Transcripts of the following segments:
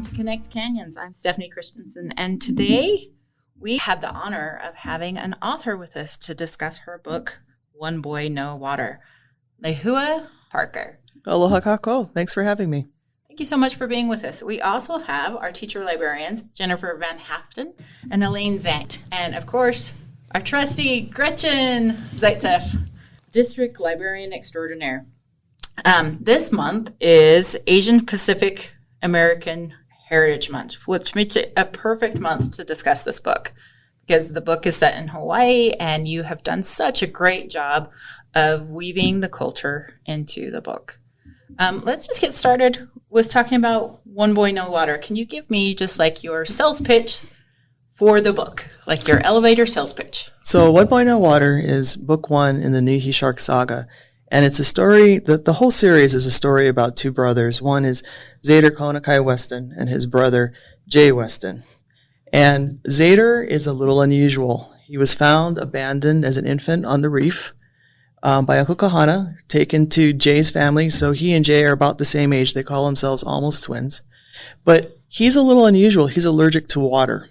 welcome to Connect Canyons. I'm Stephanie Christensen, and today we have the honor of having an author with us to discuss her book, One Boy, No Water, Lehua Parker. Aloha kako. Thanks for having me. Thank you so much for being with us. We also have our teacher librarians, Jennifer Van Haften and Elaine Zandt. And of course, our trustee, Gretchen Zaitsev, district librarian extraordinaire. This month is Asian Pacific American Heritage Month, which makes it a perfect month to discuss this book because the book is set in Hawaii and you have done such a great job of weaving the culture into the book. Let's just get started with talking about One Boy, No Water. Can you give me just like your sales pitch for the book, like your elevator sales pitch? So One Boy, No Water is book one in the Nihi Shark saga. And it's a story, the whole series is a story about two brothers. One is Zedr Konakai Weston and his brother Jay Weston. And Zedr is a little unusual. He was found abandoned as an infant on the reef by Uncle Kahana, taken to Jay's family. So he and Jay are about the same age. They call themselves almost twins. But he's a little unusual. He's allergic to water.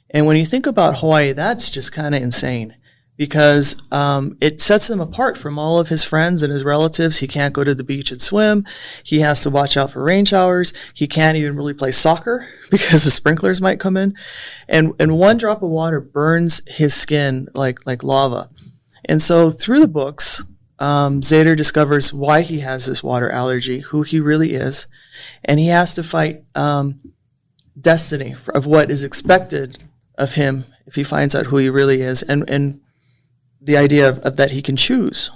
And when you think about Hawaii, that's just kind of insane. Because it sets him apart from all of his friends and his relatives. He can't go to the beach and swim. He has to watch out for rain showers. He can't even really play soccer because the sprinklers might come in. And one drop of water burns his skin like lava. And so through the books, Zedr discovers why he has this water allergy, who he really is. And he has to fight destiny of what is expected of him if he finds out who he really is. And the idea of that he can choose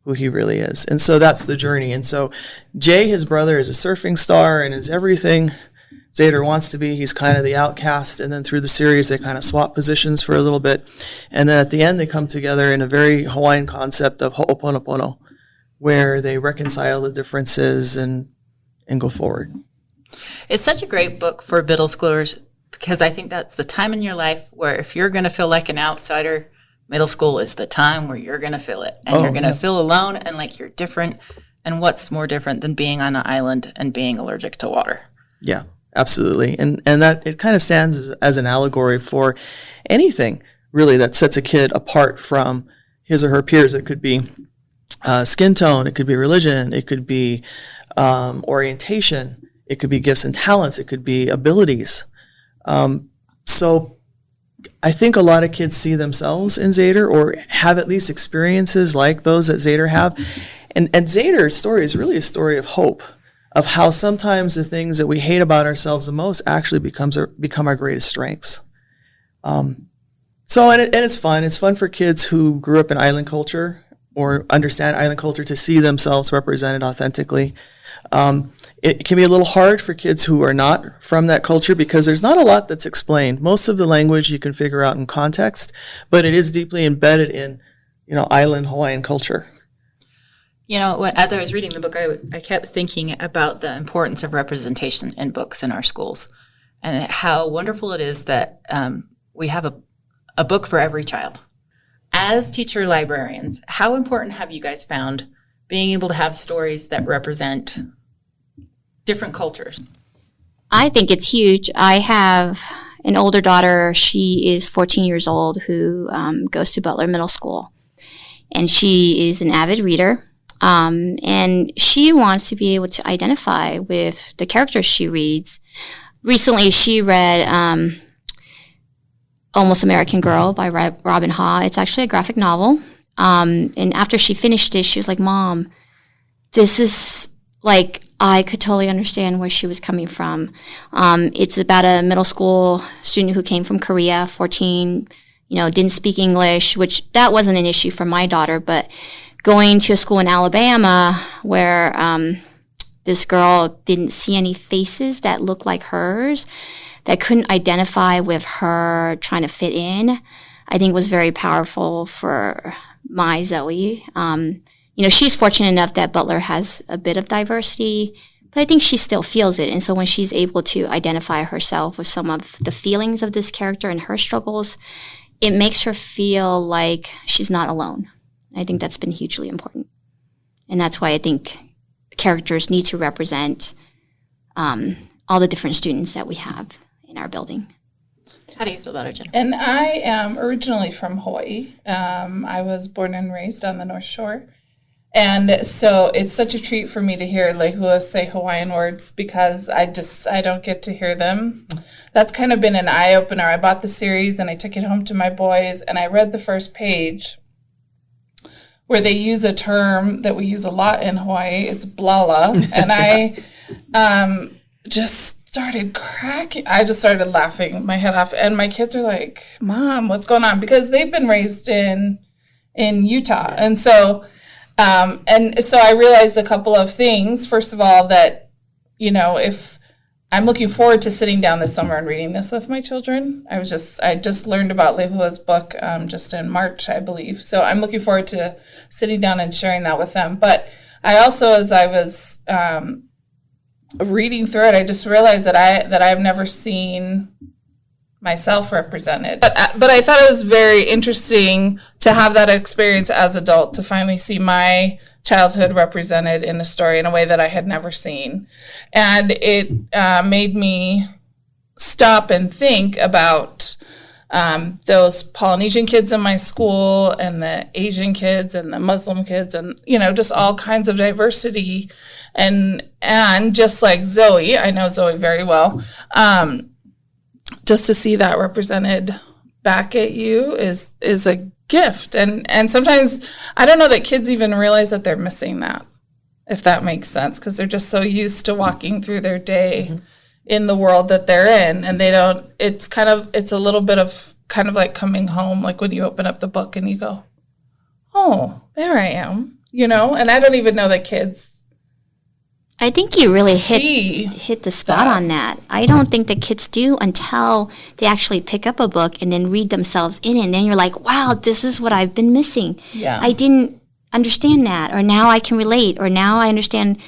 who he really is. And so that's the journey. And so Jay, his brother, is a surfing star and is everything Zedr wants to be. He's kind of the outcast. And then through the series, they kind of swap positions for a little bit. And then at the end, they come together in a very Hawaiian concept of ho'oponopono, where they reconcile the differences and go forward. It's such a great book for middle schoolers because I think that's the time in your life where if you're going to feel like an outsider, middle school is the time where you're going to feel it. And you're going to feel alone and like you're different. And what's more different than being on an island and being allergic to water? Yeah, absolutely. And that it kind of stands as an allegory for anything, really, that sets a kid apart from his or her peers. It could be skin tone. It could be religion. It could be orientation. It could be gifts and talents. It could be abilities. So I think a lot of kids see themselves in Zedr or have at least experiences like those that Zedr have. And Zedr's story is really a story of hope, of how sometimes the things that we hate about ourselves the most actually become our greatest strengths. And it's fun. It's fun for kids who grew up in island culture or understand island culture to see themselves represented authentically. It can be a little hard for kids who are not from that culture because there's not a lot that's explained. Most of the language you can figure out in context, but it is deeply embedded in, island Hawaiian culture. As I was reading the book, I kept thinking about the importance of representation in books in our schools and how wonderful it is that we have a book for every child. As teacher librarians, how important have you guys found being able to have stories that represent different cultures? I think it's huge. I have an older daughter. She is 14 years old who goes to Butler Middle School. And she is an avid reader. And she wants to be able to identify with the characters she reads. Recently, she read Almost American Girl by Robin Ha. It's actually a graphic novel. And after she finished it, she was like, Mom, this is like, I could totally understand where she was coming from. It's about a middle school student who came from Korea, 14, didn't speak English, which that wasn't an issue for my daughter, but going to a school in Alabama where this girl didn't see any faces that looked like hers, that couldn't identify with her trying to fit in, I think was very powerful for my Zoe. She's fortunate enough that Butler has a bit of diversity, but I think she still feels it. And so when she's able to identify herself with some of the feelings of this character and her struggles, it makes her feel like she's not alone. I think that's been hugely important. And that's why I think characters need to represent all the different students that we have in our building. How do you feel about it, Jen? And I am originally from Hawaii. I was born and raised on the North Shore. And so it's such a treat for me to hear Lehua say Hawaiian words because I don't get to hear them. That's kind of been an eye-opener. I bought the series and I took it home to my boys and I read the first page where they use a term that we use a lot in Hawaii. It's blala. And I just started cracking. I just started laughing my head off. And my kids are like, Mom, what's going on? Because they've been raised in Utah. And so I realized a couple of things. First of all, that, if I'm looking forward to sitting down this summer and reading this with my children. I just learned about Lehua's book just in March, I believe. So I'm looking forward to sitting down and sharing that with them. But I also, as I was reading through it, I just realized that I've never seen myself represented. But I thought it was very interesting to have that experience as an adult, to finally see my childhood represented in a story in a way that I had never seen. And it made me stop and think about those Polynesian kids in my school and the Asian kids and the Muslim kids and, just all kinds of diversity. And just like Zoe, I know Zoe very well, just to see that represented back at you is a gift. And sometimes I don't know that kids even realize that they're missing that, if that makes sense, because they're just so used to walking through their day in the world that they're in, and they don't, it's a little bit of kind of like coming home, like when you open up the book and you go, oh, there I am, and I don't even know that kids I think you really hit the spot on that. I don't think that kids do until they actually pick up a book and then read themselves in it. And then you're like, wow, this is what I've been missing. Yeah. I didn't understand that. Or now I can relate. Or now I understand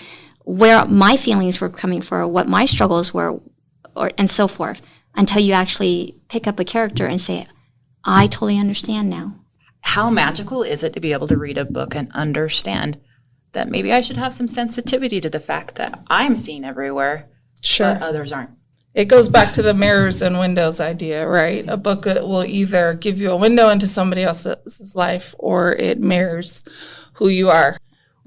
where my feelings were coming from, or what my struggles were, and so forth. Until you actually pick up a character and say, I totally understand now. How magical is it to be able to read a book and understand that maybe I should have some sensitivity to the fact that I'm seen everywhere, Sure. but others aren't. It goes back to the mirrors and windows idea, right? A book will either give you a window into somebody else's life, or it mirrors who you are.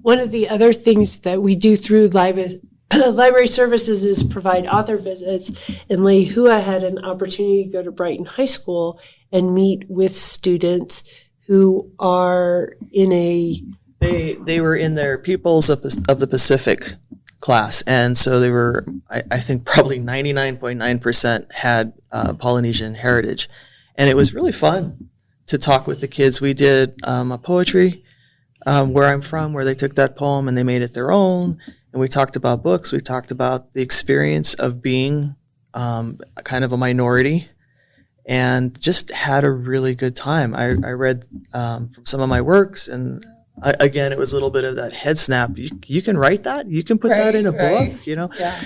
One of the other things that we do through library services is provide author visits, and Lehua had an opportunity to go to Brighton High School and meet with students who are in a... They were in their Peoples of the Pacific class, and so they were, I think, probably 99.9% had Polynesian heritage, and it was really fun to talk with the kids. We did a poetry where I'm from, where they took that poem and they made it their own, and we talked about books. We talked about the experience of being kind of a minority, and just had a really good time. I read from some of my works, and again, it was a little bit of that head snap. You can write that. You can put that in a book, Yeah.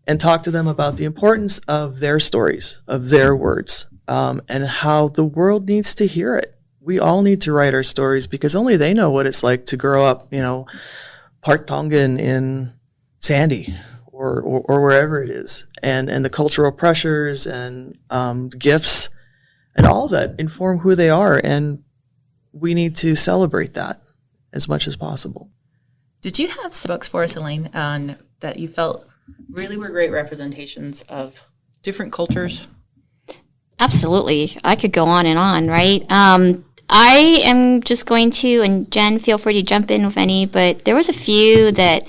and talk to them about the importance of their stories, of their words, and how the world needs to hear it. We all need to write our stories because only they know what it's like to grow up, part Tongan in Sandy or wherever it is. And the cultural pressures and gifts and all of that inform who they are. And we need to celebrate that as much as possible. Did you have some books for us, Elaine, that you felt really were great representations of different cultures? Absolutely. I could go on and on, right? I am just going to, and Jen, feel free to jump in with any, but there was a few that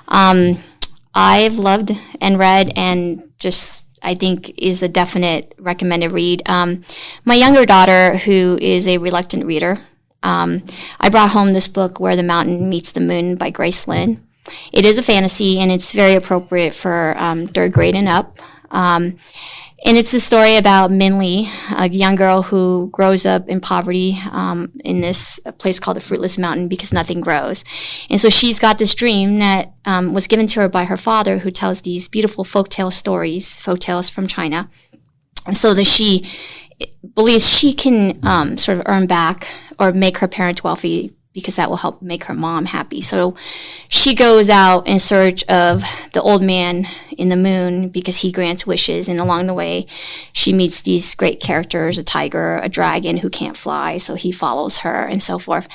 I've loved and read and just I think is a definite recommended read. My younger daughter, who is a reluctant reader, I brought home this book, Where the Mountain Meets the Moon by Grace Lynn. It is a fantasy, and it's very appropriate for third grade and up. And it's a story about Minli, a young girl who grows up in poverty in this place called the Fruitless Mountain because nothing grows. And so she's got this dream that was given to her by her father, who tells these beautiful folktale stories, folktales from China, so that she believes she can sort of earn back or make her parents wealthy because that will help make her mom happy. So she goes out in search of the old man in the moon because he grants wishes. And along the way, she meets these great characters, a tiger, a dragon who can't fly. So he follows her and so forth.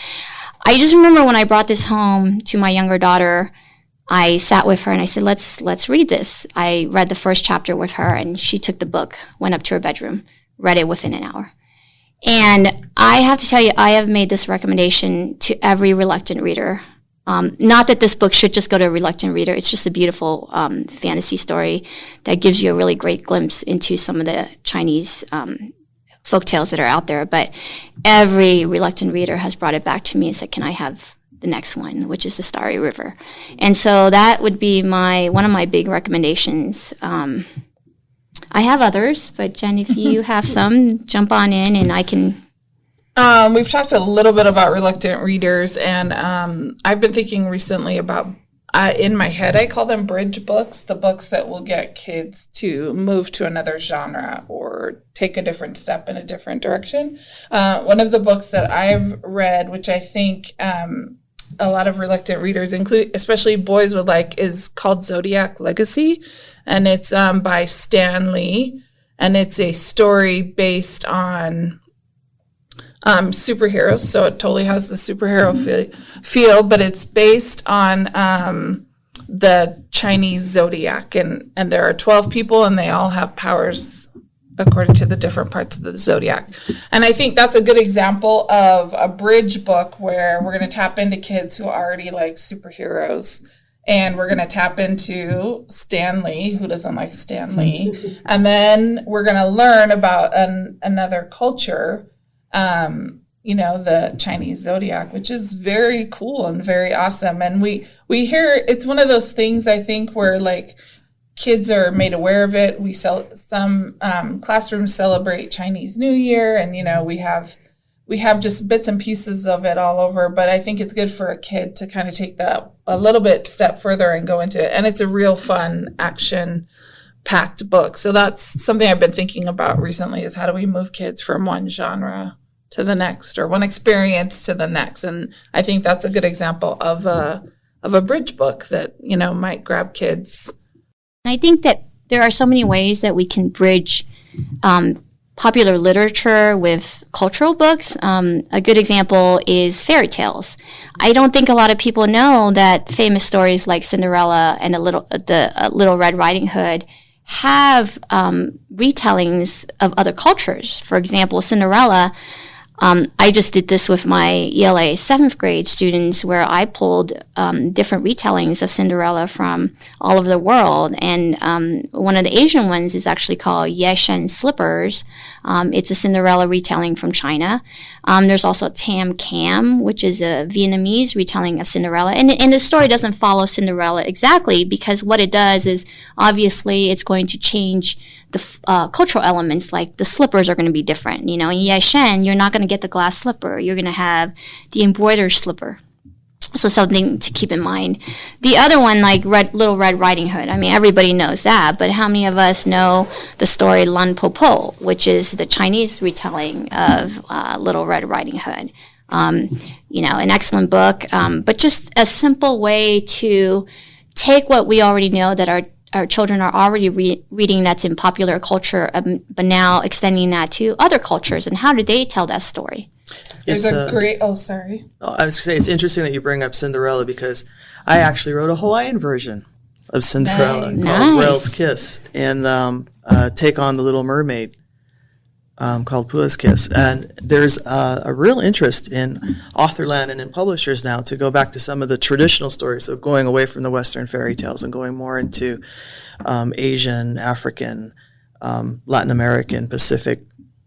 I just remember when I brought this home to my younger daughter, I sat with her and I said, let's read this. I read the first chapter with her, and she took the book, went up to her bedroom, read it within an hour. And I have to tell you, I have made this recommendation to every reluctant reader. Not that this book should just go to a reluctant reader. It's just a beautiful fantasy story that gives you a really great glimpse into some of the Chinese folktales that are out there. But every reluctant reader has brought it back to me and said, can I have the next one, which is the Starry River? And so that would be one of my big recommendations. I have others, but Jen, if you have some, jump on in and I can. We've talked a little bit about reluctant readers, and I've been thinking recently about, in my head, I call them bridge books, the books that will get kids to move to another genre or take a different step in a different direction. One of the books that I've read, which I think a lot of reluctant readers, especially boys, would like, is called Zodiac Legacy. And it's by Stan Lee, and it's a story based on superheroes. So it totally has the superhero feel, but it's based on the Chinese Zodiac. And there are 12 people, and they all have powers according to the different parts of the Zodiac. And I think that's a good example of a bridge book where we're going to tap into kids who already like superheroes. And we're going to tap into Stan Lee, who doesn't like Stan Lee. And then we're going to learn about another culture, the Chinese Zodiac, which is very cool and very awesome. And we hear, it's one of those things, I think, where like kids are made aware of it. Some classrooms celebrate Chinese New Year, and, we have just bits and pieces of it all over, but I think it's good for a kid to kind of take that a little bit step further and go into it. And it's a real fun, action-packed book. So that's something I've been thinking about recently, is how do we move kids from one genre to the next, or one experience to the next? And I think that's a good example of a bridge book that, might grab kids. I think that there are so many ways that we can bridge popular literature with cultural books. A good example is fairy tales. I don't think a lot of people know that famous stories like Cinderella and the Little Red Riding Hood have retellings of other cultures. For example, Cinderella, I just did this with my ELA 7th grade students, where I pulled different retellings of Cinderella from all over the world. And one of the Asian ones is actually called Ye Shen Slippers. It's a Cinderella retelling from China. There's also Tam Cam, which is a Vietnamese retelling of Cinderella. And the story doesn't follow Cinderella exactly, because what it does is, obviously, it's going to change the cultural elements, like the slippers are going to be different. In Ye Shen, you're not going to get the glass slipper. You're going to have the embroidered slipper. So something to keep in mind. The other one, like Little Red Riding Hood, I mean, everybody knows that, but how many of us know the story Lan Po Po, which is the Chinese retelling of Little Red Riding Hood? An excellent book, but just a simple way to take what we already know that our children are already reading that's in popular culture, but now extending that to other cultures, and how do they tell that story? There's a great, sorry. I was going to say, it's interesting that you bring up Cinderella, because I actually wrote a Hawaiian version of Cinderella called Rail's Kiss, and take on the Little Mermaid called Pua's Kiss. And there's a real interest in authorland and in publishers now to go back to some of the traditional stories, so going away from the Western fairy tales and going more into Asian, African, Latin American, Pacific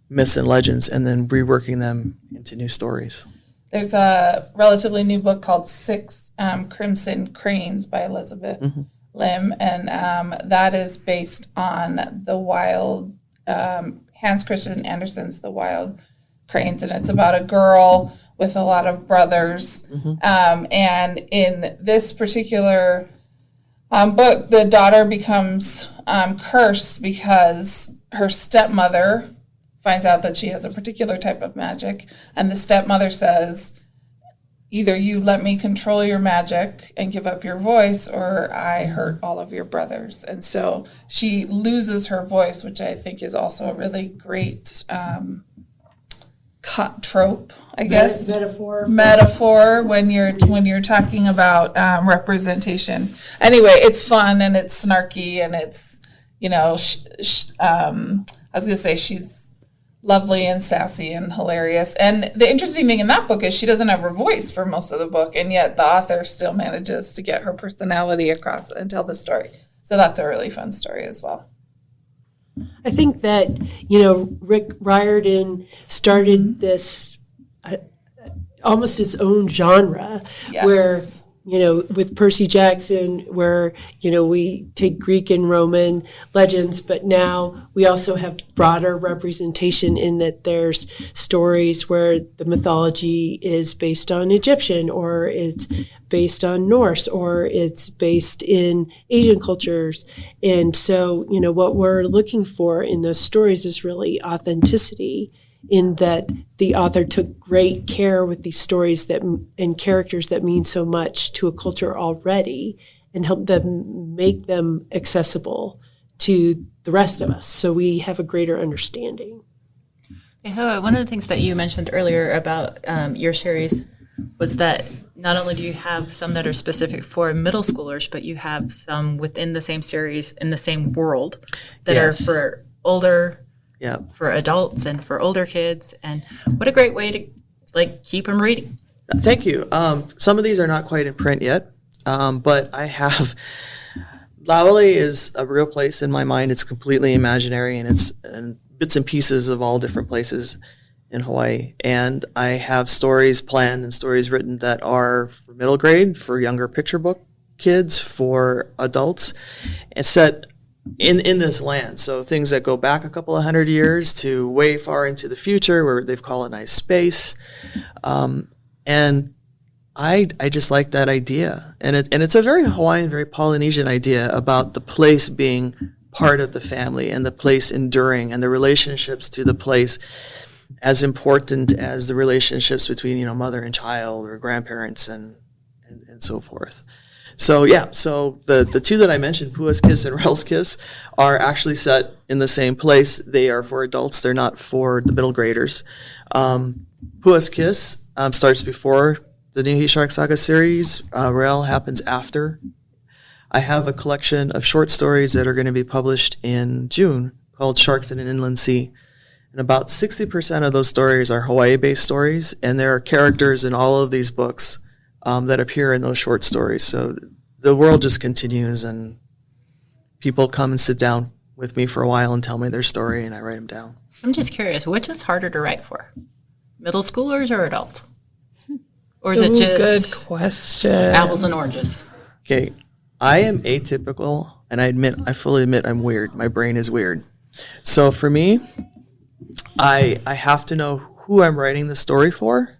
myths and legends, and then reworking them into new stories. There's a relatively new book called Six Crimson Cranes by Elizabeth Lim, and that is based on the wild, Hans Christian Andersen's The Wild Cranes, and it's about a girl with a lot of brothers. And in this particular book, the daughter becomes cursed because her stepmother finds out that she has a particular type of magic, and the stepmother says, either you let me control your magic and give up your voice, or I hurt all of your brothers. And so she loses her voice, which I think is also a really great trope, I guess. Metaphor when you're talking about representation. Anyway, it's fun and it's snarky and it's, I was going to say she's lovely and sassy and hilarious. And the interesting thing in that book is she doesn't have her voice for most of the book, and yet the author still manages to get her personality across and tell the story. So that's a really fun story as well. I think that, Rick Riordan started this almost its own genre, Yes. where, with Percy Jackson, where, we take Greek and Roman legends, but now we also have broader representation in that there's stories where the mythology is based on Egyptian, or it's based on Norse, or it's based in Asian cultures. And so, what we're looking for in those stories is really authenticity, in that the author took great care with these stories and characters that mean so much to a culture already, and help them make them accessible to the rest of us, so we have a greater understanding. Lehua, one of the things that you mentioned earlier about your series was that not only do you have some that are specific for middle schoolers, but you have some within the same series in the same world that Yes. are for older, Yeah. for adults and for older kids. And what a great way to keep them reading. Thank you. Some of these are not quite in print yet, but I have. Laole is a real place in my mind. It's completely imaginary, and it's bits and pieces of all different places in Hawaii. And I have stories planned and stories written that are for middle grade, for younger picture book kids, for adults, and set in this land. So things that go back a couple of 100 years to way far into the future, where they've colonized space. And I just like that idea. And it's a very Hawaiian, very Polynesian idea about the place being part of the family, and the place enduring, and the relationships to the place as important as the relationships between, mother and child, or grandparents and so forth. So the two that I mentioned, Pua's Kiss and Rel's Kiss, are actually set in the same place. They are for adults. They're not for the middle graders. Pua's Kiss starts before the New Shark Saga series. Rel happens after. I have a collection of short stories that are going to be published in June called Sharks in an Inland Sea. And about 60% of those stories are Hawaii-based stories, and there are characters in all of these books that appear in those short stories. So the world just continues, and people come and sit down with me for a while and tell me their story, and I write them down. I'm just curious, which is harder to write for? Middle schoolers or adults? Or is it just good question? apples and oranges? Okay, I am atypical, and I fully admit I'm weird. My brain is weird. So for me, I have to know who I'm writing the story for,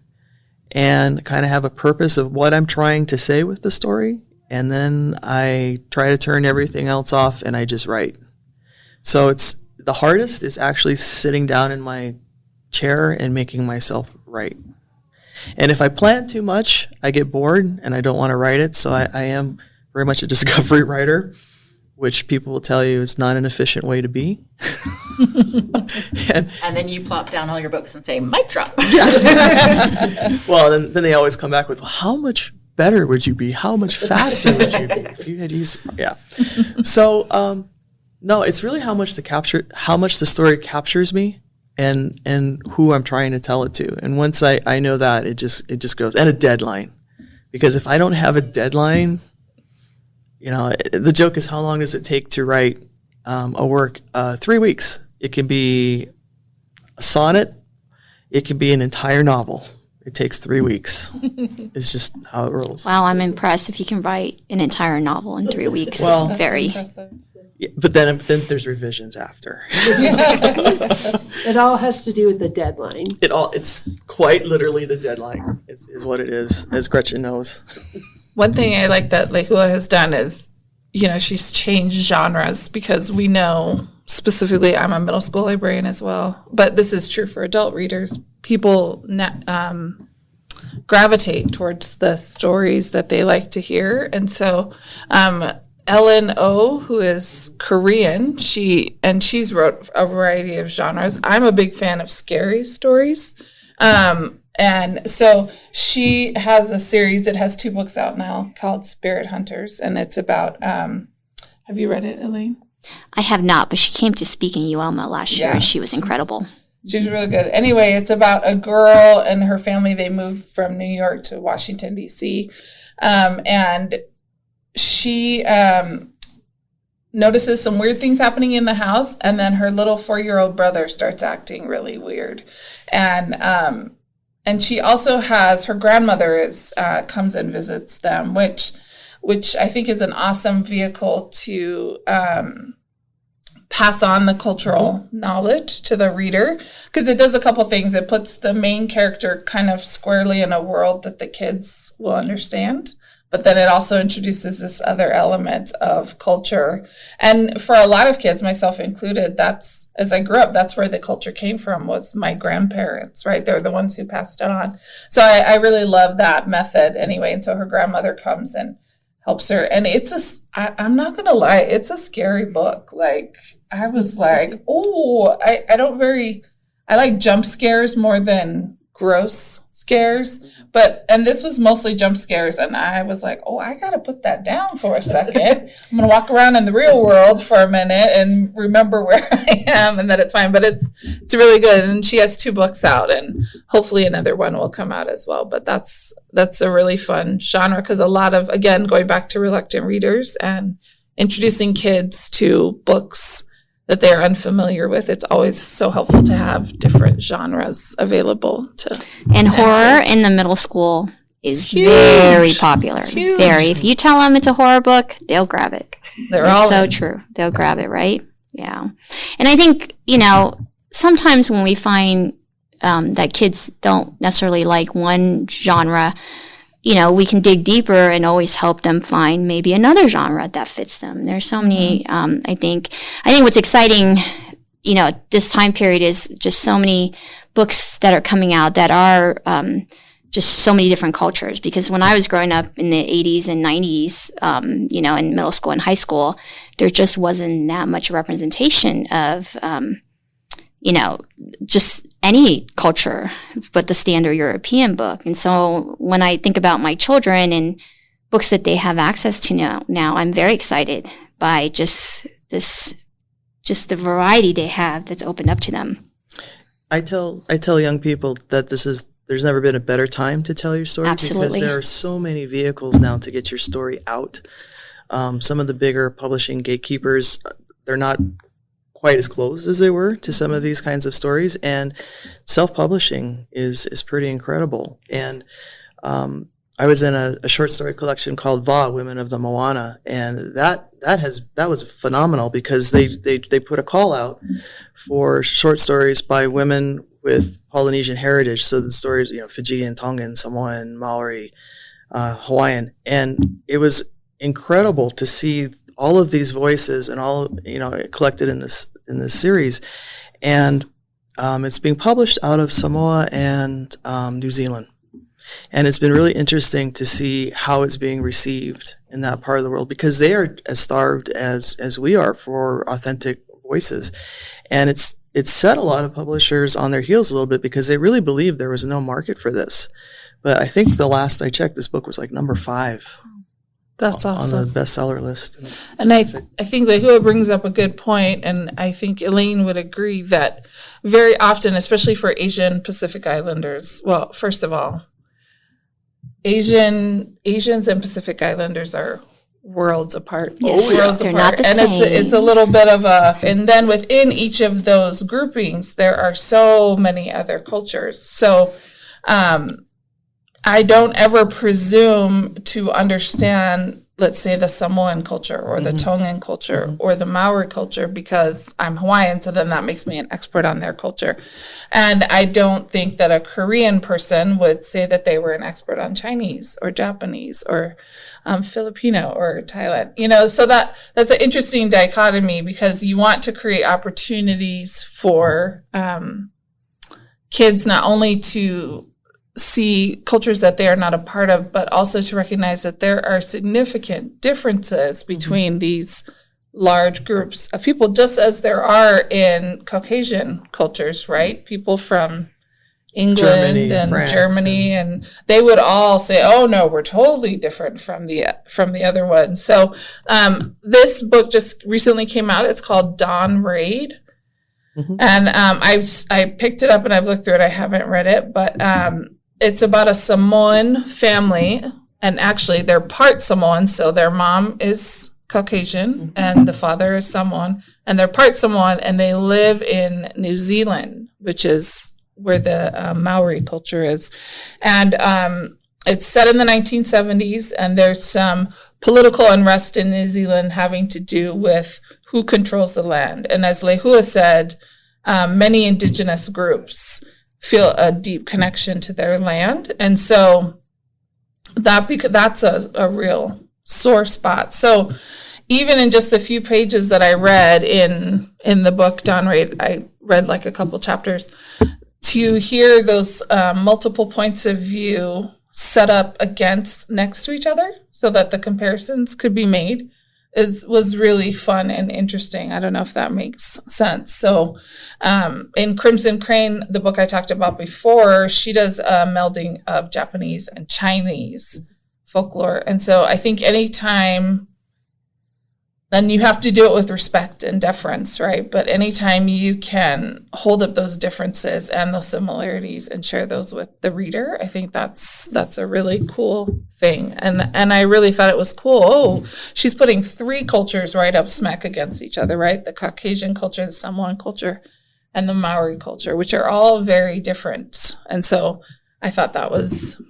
and kind of have a purpose of what I'm trying to say with the story, and then I try to turn everything else off and I just write. So it's the hardest is actually sitting down in my chair and making myself write. And if I plan too much, I get bored and I don't want to write it. So I am very much a discovery writer, which people will tell you is not an efficient way to be. And then you plop down all your books and say, mic drop. Well, then they always come back with, well, how much better would you be? How much faster would you be if you had used? Yeah. So no, it's really how much the story captures me, and who I'm trying to tell it to. And once I know that, it just goes, and a deadline, because if I don't have a deadline, the joke is, how long does it take to write a work? 3 weeks. It can be a sonnet. It can be an entire novel. It takes 3 weeks. It's just how it rolls. Wow, I'm impressed if you can write an entire novel in 3 weeks. Well, Very. Impressive. Yeah, but then there's revisions after. It all has to do with the deadline. It's quite literally the deadline is what it is, as Gretchen knows. One thing I like that Lehua has done is, she's changed genres, because we know specifically, I'm a middle school librarian as well, but this is true for adult readers. People gravitate towards the stories that they like to hear. And so Ellen Oh, who is Korean, she's wrote a variety of genres. I'm a big fan of scary stories. And so she has a series, it has 2 books out now called Spirit Hunters, and it's about, have you read it, Elaine? I have not, but she came to speak in ULMA last year, Yeah. and she was incredible. She's really good. Anyway, it's about a girl and her family. They moved from New York to Washington, D.C., and she notices some weird things happening in the house, and then her little 4-year-old brother starts acting really weird. And she also has, her grandmother comes and visits them, which I think is an awesome vehicle to pass on the cultural knowledge to the reader, because it does a couple things. It puts the main character kind of squarely in a world that the kids will understand, but then it also introduces this other element of culture. And for a lot of kids, myself included, that's, as I grew up, that's where the culture came from, was my grandparents, right? They're the ones who passed it on. So I really love that method anyway. And so her grandmother comes and helps her. And I'm not going to lie, it's a scary book. Like, I was like, oh, I like jump scares more than gross scares. And this was mostly jump scares. And I was like, oh, I got to put that down for a second. I'm going to walk around in the real world for a minute and remember where I am and that it's fine. But it's really good. And she has 2 books out, and hopefully another one will come out as well. But that's a really fun genre, because a lot of, again, going back to reluctant readers and introducing kids to books that they're unfamiliar with, it's always so helpful to have different genres available to. And horror in the middle school is huge. Very popular. It's huge. Very. If you tell them it's a horror book, they'll grab it. They're It's all so in. true. They'll grab it, right? Yeah. And I think, sometimes when we find that kids don't necessarily like one genre, we can dig deeper and always help them find maybe another genre that fits them. There's so many, I think what's exciting, this time period is just so many books that are coming out that are just so many different cultures. Because when I was growing up in the 80s and 90s, in middle school and high school, there just wasn't that much representation of, just any culture but the standard European book. And so when I think about my children and books that they have access to now, I'm very excited by just the variety they have that's opened up to them. I tell young people that there's never been a better time to tell your story. Absolutely. Because there are so many vehicles now to get your story out. Some of the bigger publishing gatekeepers, they're not quite as closed as they were to some of these kinds of stories, and self-publishing is pretty incredible. And I was in a short story collection called Va, Women of the Moana, and that was phenomenal, because they put a call out for short stories by women with Polynesian heritage. So the stories, Fijian, Tongan, Samoan, Maori, Hawaiian, and it was incredible to see all of these voices and all collected in this series, and it's being published out of Samoa and New Zealand, and it's been really interesting to see how it's being received in that part of the world, because they are as starved as we are for authentic voices, and it's set a lot of publishers on their heels a little bit, because they really believed there was no market for this. But I think the last I checked, this book was like number 5. That's awesome. On the bestseller list. And I think Lehua brings up a good point, and I think Elaine would agree that very often, especially for Asian Pacific Islanders, well, first of all, Asians and Pacific Islanders are worlds apart. Yes, worlds they're apart. not the And same. it's a little bit of and then within each of those groupings, there are so many other cultures. So, I don't ever presume to understand, let's say, the Samoan culture or the Tongan culture or the Maori culture because I'm Hawaiian, so then that makes me an expert on their culture. And I don't think that a Korean person would say that they were an expert on Chinese or Japanese or Filipino or Thailand. So that's an interesting dichotomy, because you want to create opportunities for kids not only to see cultures that they are not a part of, but also to recognize that there are significant differences between these large groups of people, just as there are in Caucasian cultures, right? People from England Germany, and France, Germany, and they would all say, "Oh no, we're totally different from the other ones." So this book just recently came out. It's called Dawn Raid, and I picked it up and I've looked through it. I haven't read it, but it's about a Samoan family, and actually they're part Samoan, so their mom is Caucasian and the father is Samoan, and they're part Samoan, and they live in New Zealand, which is where the Maori culture is. And it's set in the 1970s, and there's some political unrest in New Zealand having to do with who controls the land. And as Lehua said, many indigenous groups feel a deep connection to their land. And so that's a real sore spot. So even in just the few pages that I read in the book, Dawn Raid, I read like a couple chapters, to hear those multiple points of view set up next to each other so that the comparisons could be made was really fun and interesting. I don't know if that makes sense. So in Crimson Crane, the book I talked about before, she does a melding of Japanese and Chinese folklore. And so I think anytime, then you have to do it with respect and deference, right? But anytime you can hold up those differences and those similarities and share those with the reader, I think that's a really cool thing. And I really thought it was cool. Oh, she's putting three cultures right up smack against each other, right? The Caucasian culture, the Samoan culture, and the Maori culture, which are all very different. And so I thought that was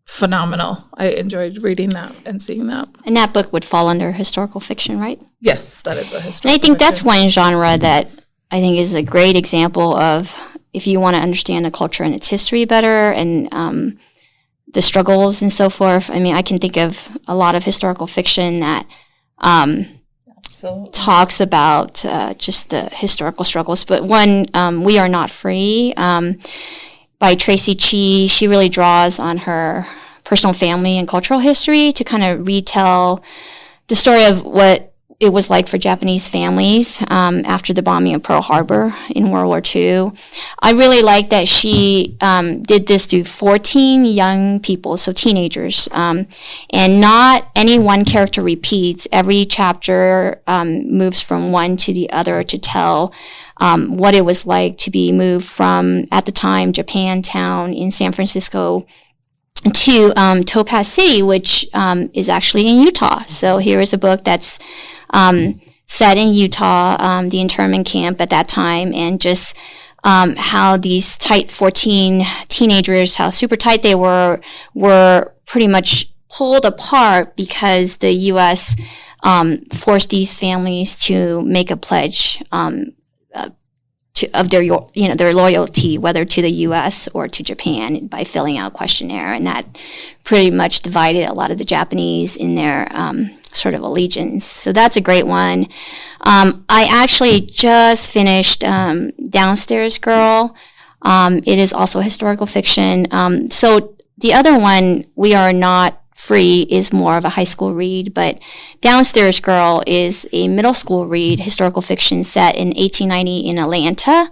phenomenal. I enjoyed reading that and seeing that. And that book would fall under historical fiction, right? Yes, that is a historical And I think that's fiction. one genre that I think is a great example of if you want to understand a culture and its history better and the struggles and so forth. I mean, I can think of a lot of historical fiction that Absolutely. talks about just the historical struggles. But one, We Are Not Free, by Tracy Chee, she really draws on her personal family and cultural history to kind of retell the story of what it was like for Japanese families after the bombing of Pearl Harbor in World War II. I really like that she did this through 14 young people, so teenagers, and not any one character repeats. Every chapter moves from one to the other to tell what it was like to be moved from, at the time, Japantown in San Francisco to Topaz City, which is actually in Utah. So here is a book that's set in Utah, the internment camp at that time, and just how these tight 14 teenagers, how super tight they were pretty much pulled apart because the U.S. Forced these families to make a pledge of their loyalty, whether to the U.S. or to Japan, by filling out a questionnaire, and that pretty much divided a lot of the Japanese in their sort of allegiance. So that's a great one. I actually just finished Downstairs Girl. It is also historical fiction. So the other one, We Are Not Free, is more of a high school read, but Downstairs Girl is a middle school read, historical fiction set in 1890 in Atlanta.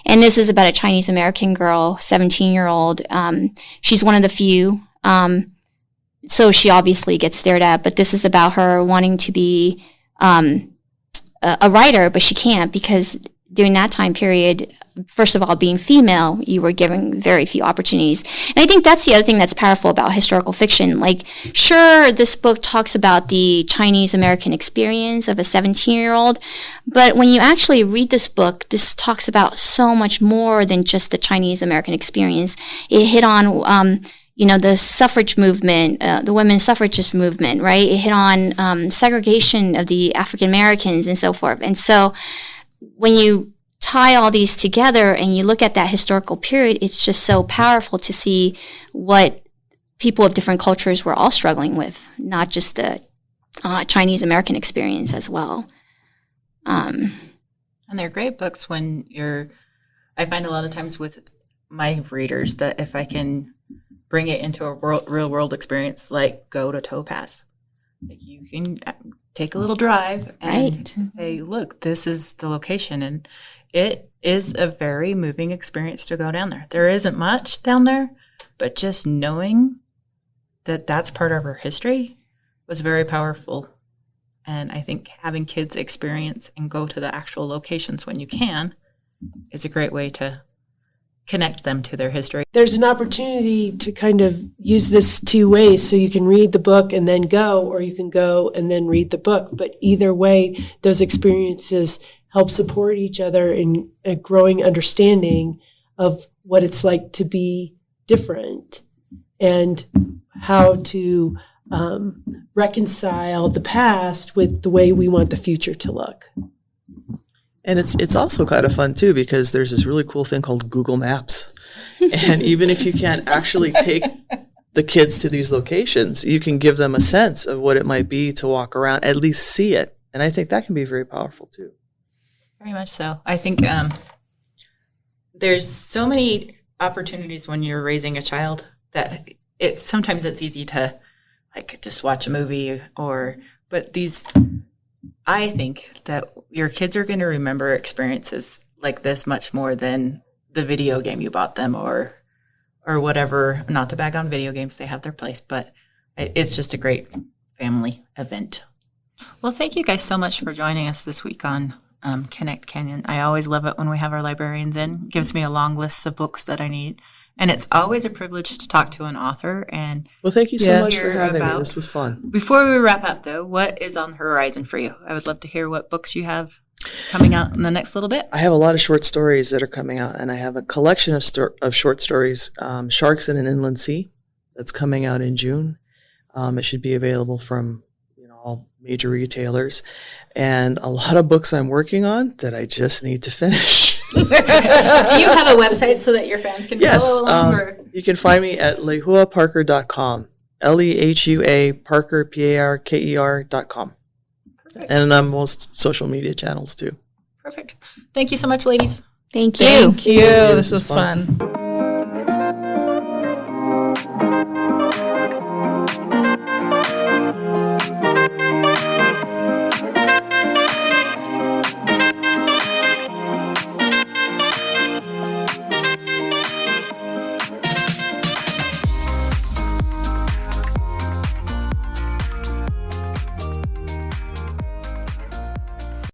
And this is about a Chinese American girl, 17-year-old. She's one of the few. So she obviously gets stared at, but this is about her wanting to be a writer, but she can't because during that time period, first of all, being female, you were given very few opportunities. And I think that's the other thing that's powerful about historical fiction. Like, sure, this book talks about the Chinese American experience of a 17-year-old, but when you actually read this book, this talks about so much more than just the Chinese American experience. It hit on the suffrage movement, the women's suffragist movement, right? It hit on segregation of the African Americans and so forth. And so when you tie all these together and you look at that historical period, it's just so powerful to see what people of different cultures were all struggling with, not just the Chinese American experience as well. And they're great books when I find a lot of times with my readers that if I can bring it into a real world experience, like go to Topaz. Like you can take a little drive and say, look, this is the location. And it is a very moving experience to go down there. There isn't much down there, but just knowing that that's part of our history was very powerful. And I think having kids experience and go to the actual locations when you can is a great way to connect them to their history. There's an opportunity to kind of use this two ways. So you can read the book and then go, or you can go and then read the book. But either way, those experiences help support each other in a growing understanding of what it's like to be different and how to reconcile the past with the way we want the future to look. And it's also kind of fun too, because there's this really cool thing called Google Maps. And even if you can't actually take the kids to these locations, you can give them a sense of what it might be to walk around, at least see it. And I think that can be very powerful too. Very much so. I think there's so many opportunities when you're raising a child that sometimes it's easy to like just watch a movie but I think that your kids are going to remember experiences like this much more than the video game you bought them or whatever. Not to bag on video games, they have their place, but it's just a great family event. Well, thank you guys so much for joining us this week on Connect Canyon. I always love it when we have our librarians in. It gives me a long list of books that I need. And it's always a privilege to talk to an author. And well, thank you so much for having me. This was fun. Before we wrap up, though, what is on the horizon for you? I would love to hear what books you have coming out in the next little bit. I have a lot of short stories that are coming out, and I have a collection of short stories, Sharks in an Inland Sea, that's coming out in June. It should be available from all major retailers, and a lot of books I'm working on that I just need to finish. Do you have a website so that your fans can follow along? You can find me at lehuaparker.com, Lehua Parker, Parker.com. And on most social media channels too. Perfect. Thank you so much, ladies. Thank you. Thank you. This was fun.